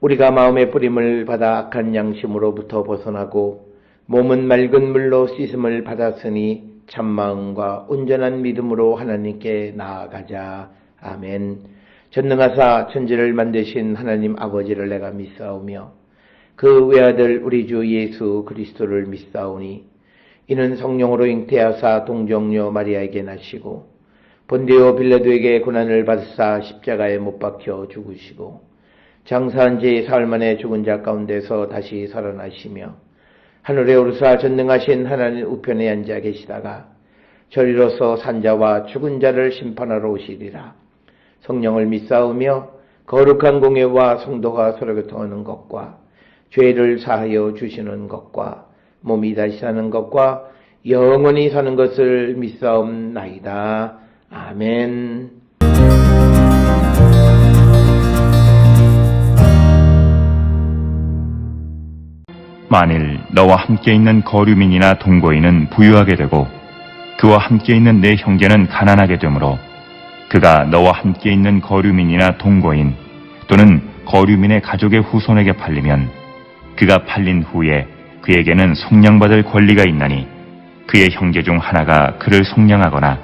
우리가 마음의 뿌림을 받아 악한 양심으로부터 벗어나고 몸은 맑은 물로 씻음을 받았으니 참마음과 온전한 믿음으로 하나님께 나아가자. 아멘. 전능하사 천지를 만드신 하나님 아버지를 내가 믿사오며 그 외아들 우리 주 예수 그리스도를 믿사오니 이는 성령으로 잉태하사 동정녀 마리아에게 나시고 본디오 빌라도에게 고난을 받으사 십자가에 못 박혀 죽으시고 장사한 지 사흘 만에 죽은 자 가운데서 다시 살아나시며 하늘에 오르사 전능하신 하나님 우편에 앉아 계시다가 저리로서 산자와 죽은 자를 심판하러 오시리라. 성령을 믿사오며 거룩한 공예와 성도가 서로 교통하는 것과 죄를 사하여 주시는 것과 몸이 다시 사는 것과 영원히 사는 것을 믿사옵나이다. 아멘. 만일 너와 함께 있는 거류민이나 동거인은 부유하게 되고 그와 함께 있는 내 형제는 가난하게 되므로 그가 너와 함께 있는 거류민이나 동거인 또는 거류민의 가족의 후손에게 팔리면 그가 팔린 후에 그에게는 속량받을 권리가 있나니 그의 형제 중 하나가 그를 속량하거나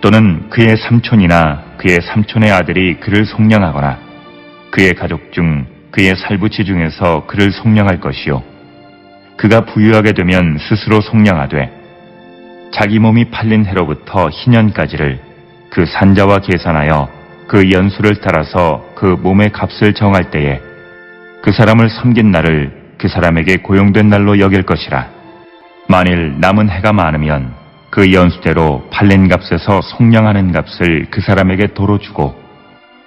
또는 그의 삼촌이나 그의 삼촌의 아들이 그를 속량하거나 그의 가족 중 그의 살부치 중에서 그를 속량할 것이요 그가 부유하게 되면 스스로 속량하되 자기 몸이 팔린 해로부터 희년까지를 그 산자와 계산하여 그 연수를 따라서 그 몸의 값을 정할 때에 그 사람을 섬긴 날을 그 사람에게 고용된 날로 여길 것이라. 만일 남은 해가 많으면 그 연수대로 팔린 값에서 속량하는 값을 그 사람에게 도로 주고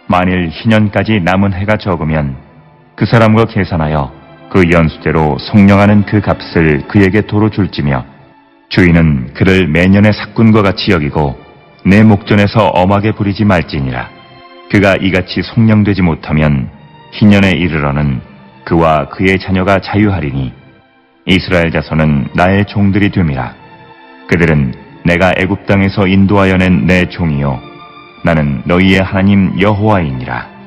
만일 희년까지 남은 해가 적으면 그 사람과 계산하여 그 연수대로 속량하는 그 값을 그에게 도로 줄지며 주인은 그를 매년의 삭군과 같이 여기고 내 목전에서 엄하게 부리지 말지니라. 그가 이같이 속량되지 못하면 희년에 이르러는 그와 그의 자녀가 자유하리니 이스라엘 자손은 나의 종들이 됨이라. 그들은 내가 애굽 땅에서 인도하여 낸 내 종이요 나는 너희의 하나님 여호와이니라.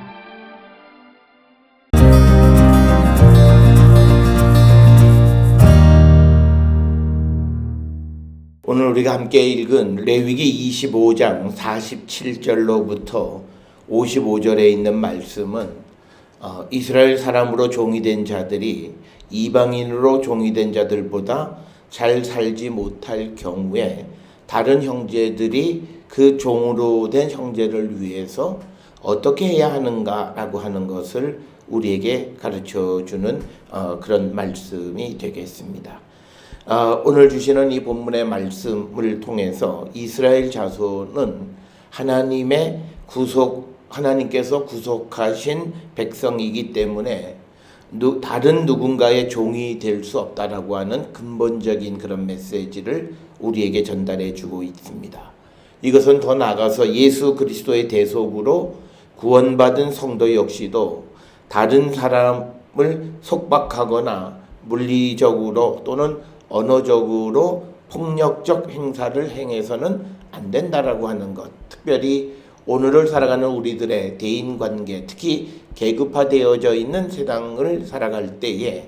오늘 우리가 함께 읽은 레위기 25장 47절로부터 55절에 있는 말씀은 이스라엘 사람으로 종이 된 자들이 이방인으로 종이 된 자들보다 잘 살지 못할 경우에 다른 형제들이 그 종으로 된 형제를 위해서 어떻게 해야 하는가라고 하는 것을 우리에게 가르쳐주는 그런 말씀이 되겠습니다. 오늘 주시는 이 본문의 말씀을 통해서 이스라엘 자손은 하나님께서 구속하신 백성이기 때문에 다른 누군가의 종이 될 수 없다라고 하는 근본적인 그런 메시지를 우리에게 전달해 주고 있습니다. 이것은 더 나아가서 예수 그리스도의 대속으로 구원받은 성도 역시도 다른 사람을 속박하거나 물리적으로 또는 언어적으로 폭력적 행사를 행해서는 안 된다라고 하는 것. 특별히 오늘을 살아가는 우리들의 대인관계, 특히 계급화되어져 있는 세상을 살아갈 때에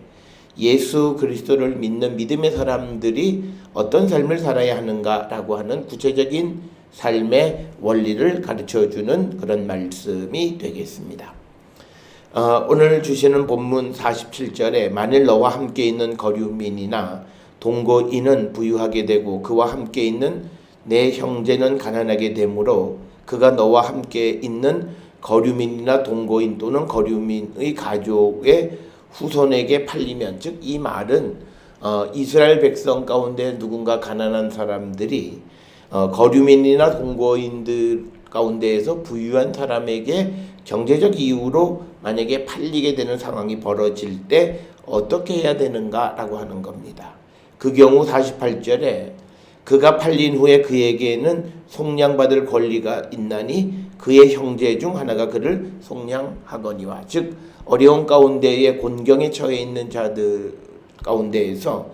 예수 그리스도를 믿는 믿음의 사람들이 어떤 삶을 살아야 하는가라고 하는 구체적인 삶의 원리를 가르쳐주는 그런 말씀이 되겠습니다. 오늘 주시는 본문 47절에 만일 너와 함께 있는 거류민이나 동거인은 부유하게 되고 그와 함께 있는 내 형제는 가난하게 되므로 그가 너와 함께 있는 거류민이나 동거인 또는 거류민의 가족의 후손에게 팔리면, 즉 이 말은 이스라엘 백성 가운데 누군가 가난한 사람들이 거류민이나 동거인들 가운데에서 부유한 사람에게 경제적 이유로 만약에 팔리게 되는 상황이 벌어질 때 어떻게 해야 되는가라고 하는 겁니다. 그 경우 48절에 그가 팔린 후에 그에게는 속량받을 권리가 있나니 그의 형제 중 하나가 그를 속량하거니와, 즉 어려운 가운데에 곤경에 처해 있는 자들 가운데에서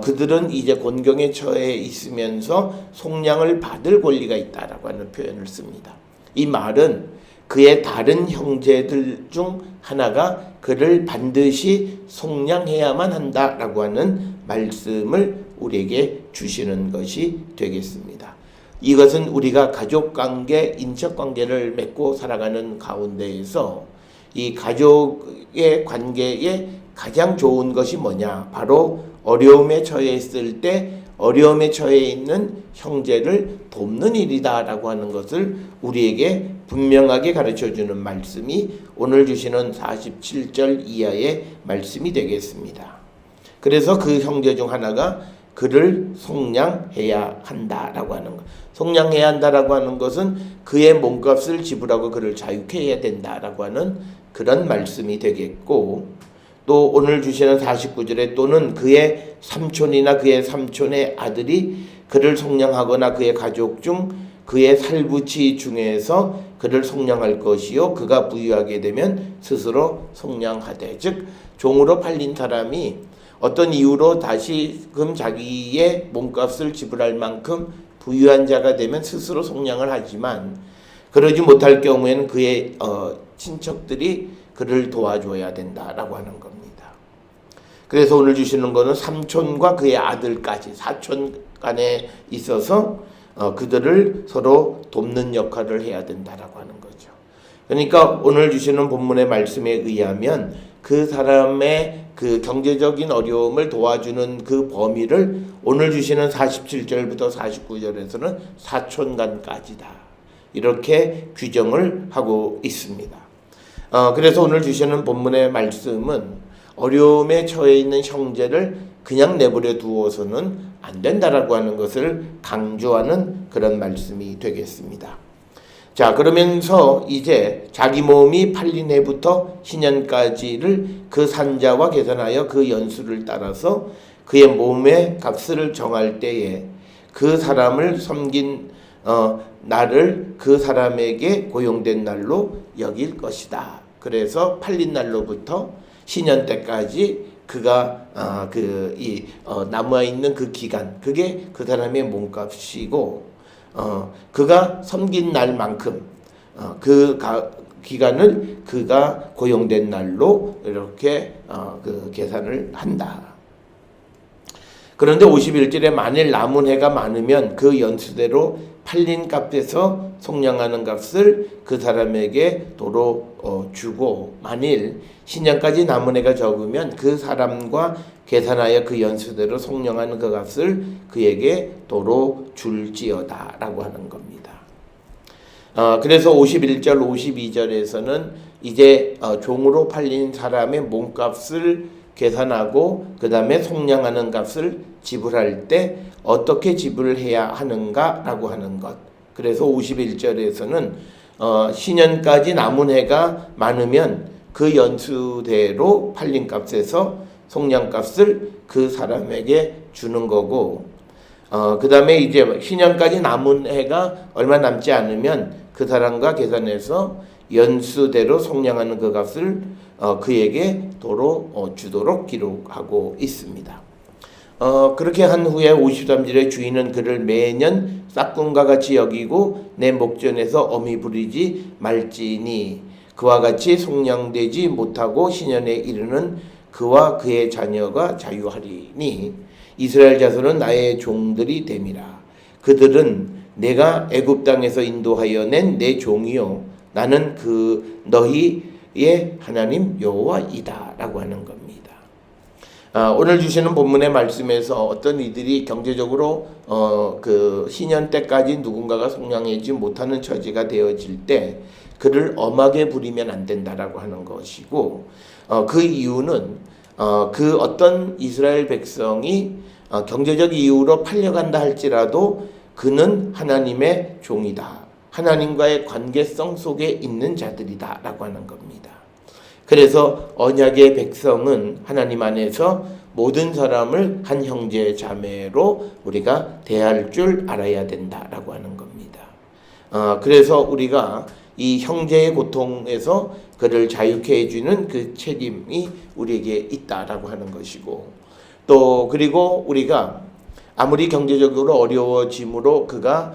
그들은 이제 곤경에 처해 있으면서 속량을 받을 권리가 있다라고 하는 표현을 씁니다. 이 말은 그의 다른 형제들 중 하나가 그를 반드시 속량해야만 한다라고 하는 말씀을 우리에게 주시는 것이 되겠습니다. 이것은 우리가 가족관계, 인척관계를 맺고 살아가는 가운데에서 이 가족의 관계에 가장 좋은 것이 뭐냐? 바로 어려움에 처해 있을 때 어려움에 처해 있는 형제를 돕는 일이다라고 하는 것을 우리에게 분명하게 가르쳐주는 말씀이 오늘 주시는 47절 이하의 말씀이 되겠습니다. 그래서 그 형제 중 하나가 그를 속량해야 한다라고 하는 것. 속량해야 한다라고 하는 것은 그의 몸값을 지불하고 그를 자유케 해야 된다라고 하는 그런 말씀이 되겠고, 또 오늘 주시는 49절에 또는 그의 삼촌이나 그의 삼촌의 아들이 그를 속량하거나 그의 가족 중 그의 살부치 중에서 그를 속량할 것이요 그가 부유하게 되면 스스로 속량하되, 즉 종으로 팔린 사람이 어떤 이유로 다시금 자기의 몸값을 지불할 만큼 부유한 자가 되면 스스로 속량을 하지만, 그러지 못할 경우에는 그의 친척들이 그를 도와줘야 된다라고 하는 겁니다. 그래서 오늘 주시는 것은 삼촌과 그의 아들까지 사촌 간에 있어서 그들을 서로 돕는 역할을 해야 된다라고 하는 거죠. 그러니까 오늘 주시는 본문의 말씀에 의하면 그 사람의 그 경제적인 어려움을 도와주는 그 범위를 오늘 주시는 47절부터 49절에서는 사촌간까지다, 이렇게 규정을 하고 있습니다. 그래서 오늘 주시는 본문의 말씀은 어려움에 처해 있는 형제를 그냥 내버려 두어서는 안 된다라고 하는 것을 강조하는 그런 말씀이 되겠습니다. 자, 그러면서 이제 자기 몸이 팔린 해부터 희년까지를 그 산자와 계산하여 그 연수를 따라서 그의 몸의 값을 정할 때에 그 사람을 섬긴 날을 그 사람에게 고용된 날로 여길 것이다. 그래서 팔린 날로부터 신년 때까지 그가 남아 있는 그 기간, 그게 그 사람의 몸값이고, 그가 섬긴 날만큼 기간을 그가 고용된 날로 이렇게 계산을 한다. 그런데 51절에 만일 남은 해가 많으면 그 연수대로 팔린 값에서 속량하는 값을 그 사람에게 도로 주고, 만일 신년까지 남은 해가 적으면 그 사람과 계산하여 그 연수대로 속량하는 그 값을 그에게 도로 줄지어다 라고 하는 겁니다. 그래서 51절 52절에서는 이제 종으로 팔린 사람의 몸값을 계산하고 그 다음에 속량하는 값을 지불할 때 어떻게 지불해야 하는가라고 하는 것. 그래서 51절에서는 신년까지 남은 해가 많으면 그 연수대로 팔린 값에서 속량값을 그 사람에게 주는 거고, 그 다음에 이제 신년까지 남은 해가 얼마 남지 않으면 그 사람과 계산해서 연수대로 속량하는 그 값을 그에게 도로 주도록 기록하고 있습니다. 그렇게 한 후에 53절에 주인은 그를 매년 싹군과 같이 여기고 내 목전에서 엄히 부리지 말지니 그와 같이 속량되지 못하고 신년에 이르는 그와 그의 자녀가 자유하리니 이스라엘 자손은 나의 종들이 됨이라. 그들은 내가 애굽 땅에서 인도하여 낸 내 종이요 나는 그 너희의 하나님 여호와이다라고 하는 겁니다. 오늘 주시는 본문의 말씀에서 어떤 이들이 경제적으로 그 신년 때까지 누군가가 속량하지 못하는 처지가 되어질 때 그를 엄하게 부리면 안 된다라고 하는 것이고, 그 이유는 그 어떤 이스라엘 백성이 경제적 이유로 팔려간다 할지라도 그는 하나님의 종이다, 하나님과의 관계성 속에 있는 자들이다 라고 하는 겁니다. 그래서 언약의 백성은 하나님 안에서 모든 사람을 한 형제 자매로 우리가 대할 줄 알아야 된다라고 하는 겁니다. 그래서 우리가 이 형제의 고통에서 그를 자유케 해주는 그 책임이 우리에게 있다라고 하는 것이고, 또 그리고 우리가 아무리 경제적으로 어려워짐으로 그가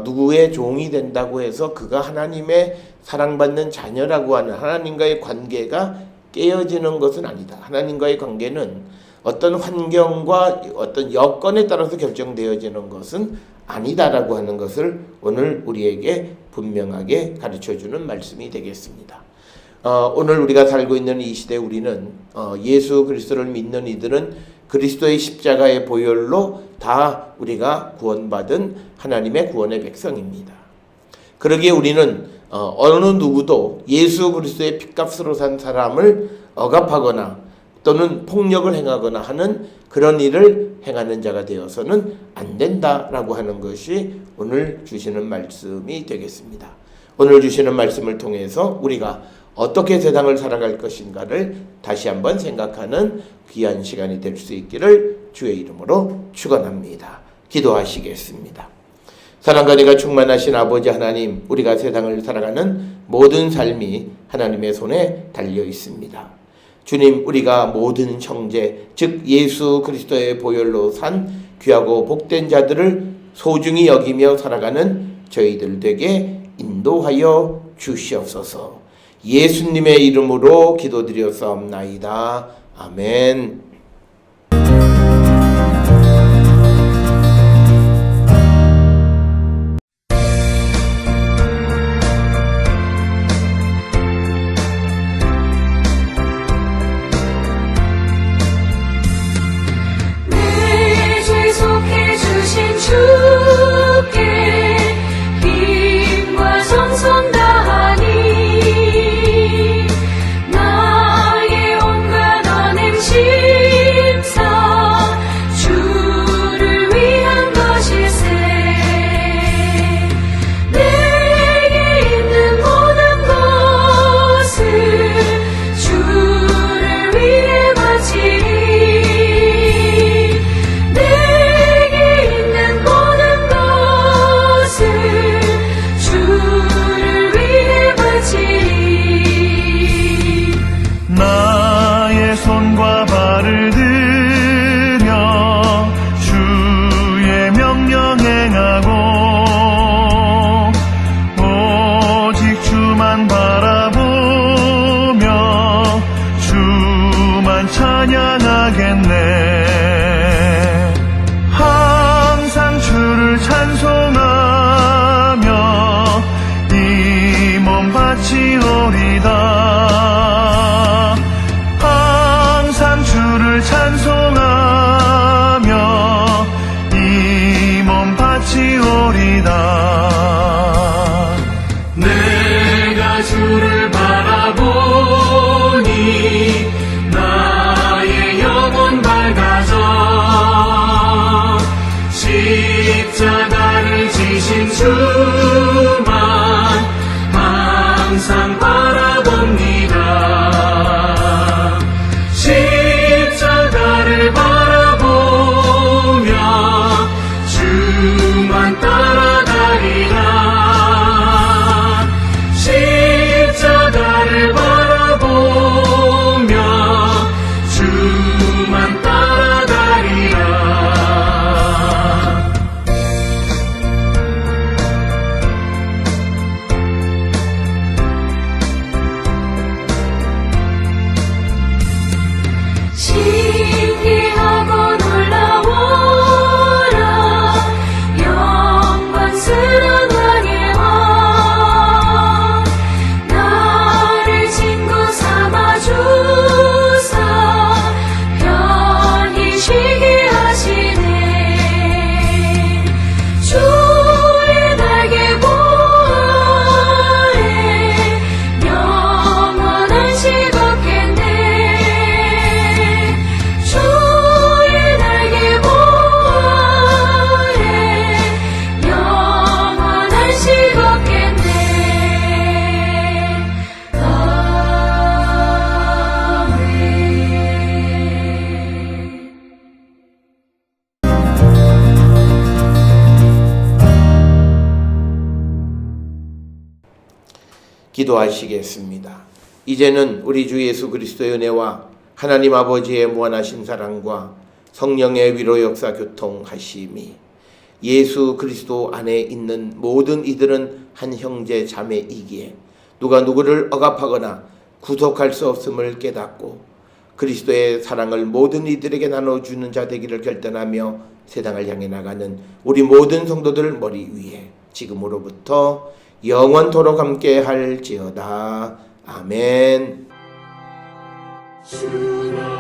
누구의 종이 된다고 해서 그가 하나님의 사랑받는 자녀라고 하는 하나님과의 관계가 깨어지는 것은 아니다. 하나님과의 관계는 어떤 환경과 어떤 여건에 따라서 결정되어지는 것은 아니다라고 하는 것을 오늘 우리에게 분명하게 가르쳐주는 말씀이 되겠습니다. 오늘 우리가 살고 있는 이 시대 우리는 예수 그리스도를 믿는 이들은 그리스도의 십자가의 보혈로 다 우리가 구원받은 하나님의 구원의 백성입니다. 그러기에 우리는 어느 누구도 예수 그리스도의 핏값으로 산 사람을 억압하거나 또는 폭력을 행하거나 하는 그런 일을 행하는 자가 되어서는 안 된다라고 하는 것이 오늘 주시는 말씀이 되겠습니다. 오늘 주시는 말씀을 통해서 우리가 어떻게 세상을 살아갈 것인가를 다시 한번 생각하는 귀한 시간이 될 수 있기를 주의 이름으로 축원합니다. 기도하시겠습니다. 사랑과 은혜가 충만하신 아버지 하나님, 우리가 세상을 살아가는 모든 삶이 하나님의 손에 달려 있습니다. 주님, 우리가 모든 형제, 즉 예수 그리스도의 보혈로 산 귀하고 복된 자들을 소중히 여기며 살아가는 저희들 되게 인도하여 주시옵소서. 예수님의 이름으로 기도드렸사옵나이다. 아멘. 내 죄 속해 주신 주께 힘과 정성 다하니 나의 온갖 언행 심사 주를 위한 것일세. 내게 있는 모든 것을 주를 위해 바치리. 내게 있는 모든 것을 주를 위해 바치리. 나의 손과 발을 들여 주의 명령 행하고 오직 주만 바라보며 주만 찬양하겠네. 항상 주를 찬송하며 이 몸 바치오리다. 항상 주를 찬송하며 이 몸 바치오리다. 내가 주를 바라보니 나의 영혼 밝아져 십자가를 지신 주만 항상 바라봅니다. 십자가를 바라보며 주만 따라가리라. 십자가를 바라보며 주만 따라가리라. 신기하고 놀라워라 영광스러운 왕의 왕. 나를 친구 삼아 주사 편히 쉬게 하시네. 주의 날개 보아래 영원한 시겁겠네. 주의 날개 보아래 영원한 시겁겠네. 아멘. 기도하시겠습니다. 이제는 우리 주 예수 그리스도의 은혜와 하나님 아버지의 무한하신 사랑과 성령의 위로 역사 교통하심이 예수 그리스도 안에 있는 모든 이들은 한 형제 자매이기에 누가 누구를 억압하거나 구속할 수 없음을 깨닫고 그리스도의 사랑을 모든 이들에게 나눠주는 자 되기를 결단하며 세상을 향해 나가는 우리 모든 성도들 머리 위에 지금으로부터 영원토록 함께 할지어다. 아멘. 주라